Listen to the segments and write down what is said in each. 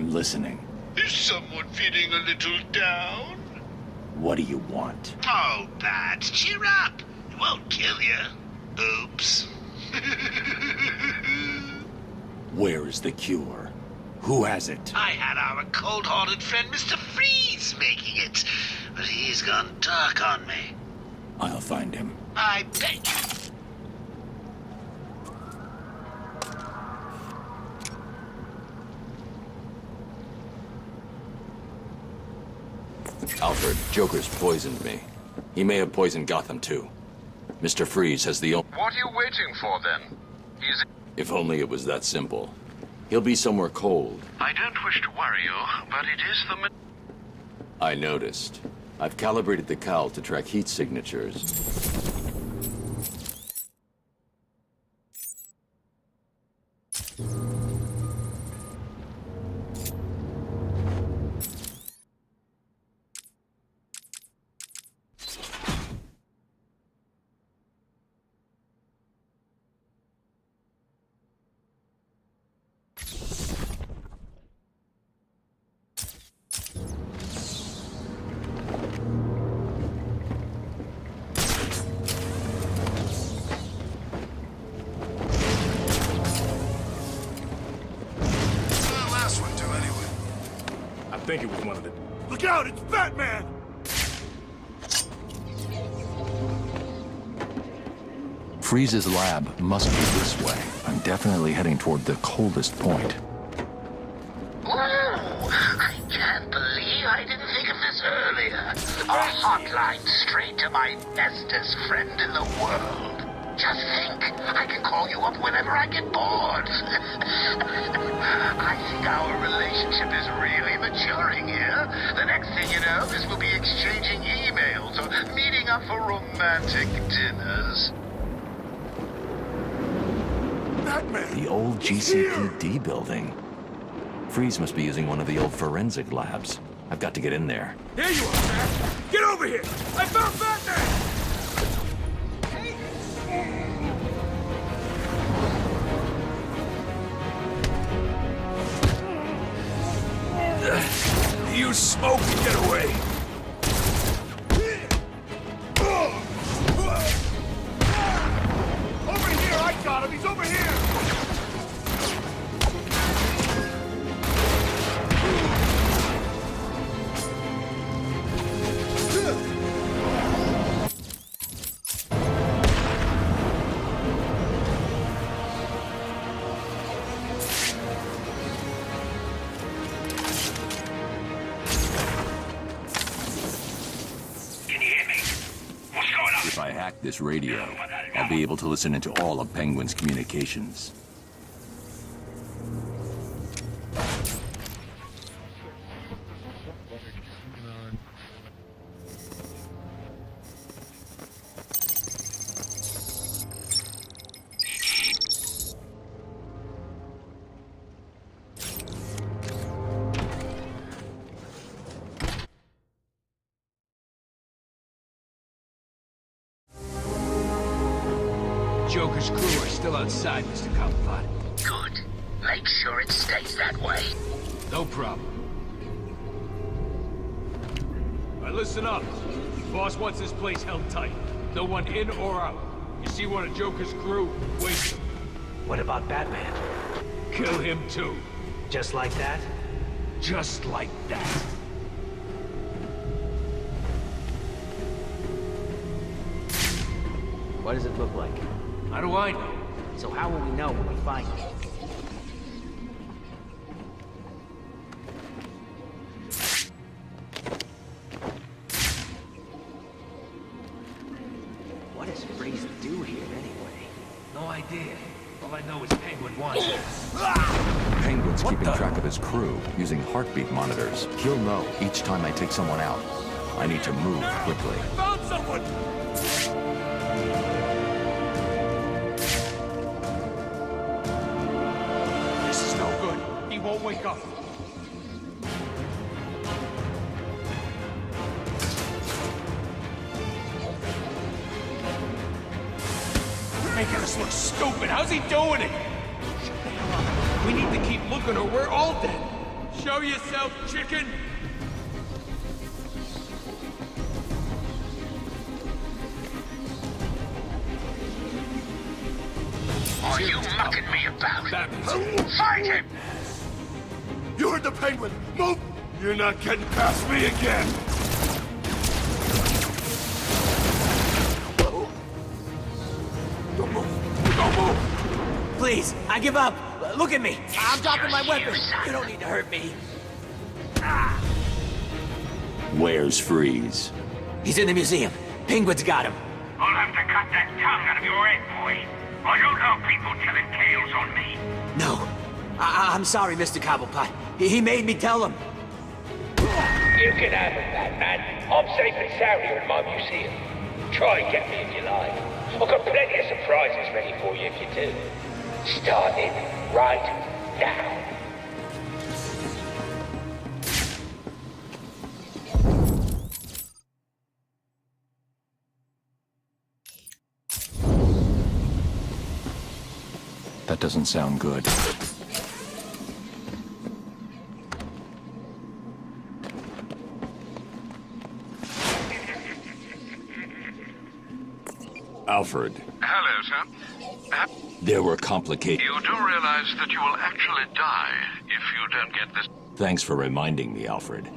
I'm listening. Is someone feeling a little down? What do you want? Oh, Bats, cheer up. It won't kill you. Oops. Where is the cure? Who has it? I had our cold-hearted friend Mr. Freeze making it, but he's gone dark on me. I'll find him. I bet you. Alfred, Joker's poisoned me. He may have poisoned Gotham too. Mr. Freeze has the... What are you waiting for then? He's... If only it was that simple. He'll be somewhere cold. I don't wish to worry you, but it is the... I noticed. I've calibrated the cowl to track heat signatures. I think it was one of the... Look out, it's Batman! Freeze's lab must be this way. I'm definitely heading toward the coldest point. Whoa! I can't believe I didn't think of this earlier. A hotline straight to my bestest friend in the world. Just think, I can call you up whenever I get bored. I think our relationship is really maturing here. The next thing you know is we'll be exchanging emails or meeting up for romantic dinners. Batman! The old GCPD building. Freeze must be using one of the old forensic labs. I've got to get in there. There you are, Bat! Get over here! I found Batman! You smoke and get away! Over here! I got him! He's over here! If I hack this radio, I'll be able to listen into all of Penguin's communications. Joker's crew are still outside, Mr. Cobblepot. Good. Make sure it stays that way. No problem. All right, listen up. Boss wants this place held tight. No one in or out. You see one of Joker's crew, waste him. What about Batman? Kill him too. Just like that? Just like that. What does it look like? How do I know? So how will we know when we find it? What does Freeze do here anyway? No idea. All I know is Penguin wants it. Penguin's keeping track of his crew using heartbeat monitors. He'll know each time I take someone out. I need to move quickly. Found someone! This is no good. He won't wake up. Making us look stupid. How's he doing it? Shut the hell up. We need to keep looking or we're all dead. Show yourself, chicken! Are you mucking me about? Batman. Fight him! You heard the penguin! Move! You're not getting past me again! Don't move! Don't move! Please, I give up. Look at me. I'm dropping my weapon. You don't need to hurt me. Where's Freeze? He's in the museum. Penguin's got him. I'll have to cut that tongue out of your head, boy. I don't know people telling tales on me. No. I'm sorry, Mr. Cobblepot. He made me tell him. You can have it, Batman. I'm safe and sound here in my museum. Try and get me if you like. I've got plenty of surprises ready for you if you do. Starting right now. That doesn't sound good. Alfred, Hello, sir. there were complications. You do realize that you will actually die if you don't get this. Thanks for reminding me, Alfred.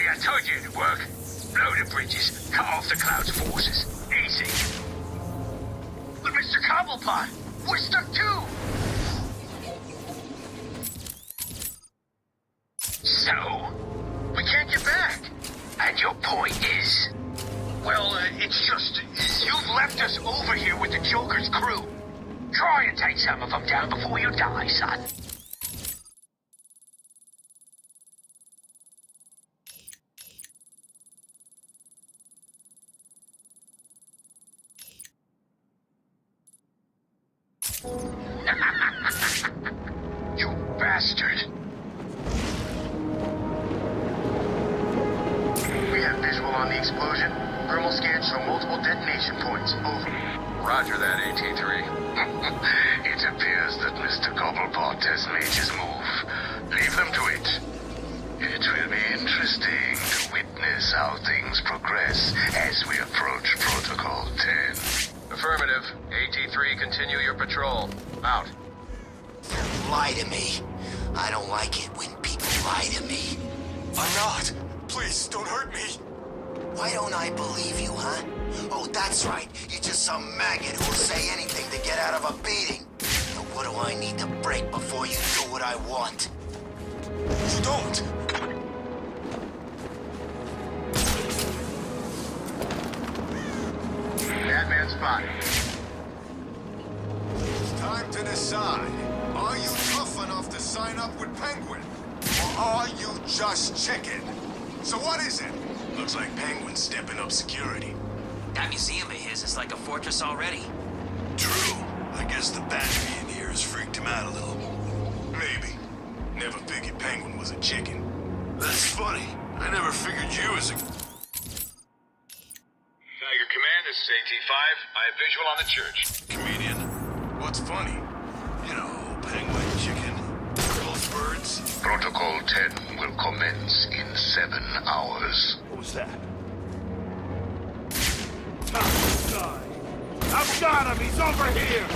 I told you it'd work. Blow the bridges, cut off the Cloud's forces. Easy. But Mr. Cobblepot, we're stuck too! So, we can't get back. And your point is? Well, it's just, you've left us over here with the Joker's crew. Try and take some of them down before you die, son. You bastard. We have visual on the explosion. Thermal scans show multiple detonation points. Over. Roger that, AT3. It appears that Mr. Cobblepot has made his move. Leave them to it. It will be interesting to witness how things progress as we approach Protocol 10. Affirmative. AT3, continue your patrol. Out. Lie to me. I don't like it when people lie to me. I'm not. Please, don't hurt me. Why don't I believe you, huh? Oh, that's right. You're just some maggot who'll say anything to get out of a beating. Now what do I need to break before you do what I want? You don't. Batman spotted. It's time to decide. Are you tough enough to sign up with Penguin? Or are you just chicken? So what is it? Looks like Penguin's stepping up security. That museum of his is like a fortress already. True. I guess the bat being here has freaked him out a little. Maybe. Never figured Penguin was a chicken. That's funny. I never figured you as a... Tiger Command, this is AT5. I have visual on the church. Comedian. What's funny? You know, penguin, chicken, both birds. Protocol 10 will commence in 7 hours. What was that? I've got him! He's over here!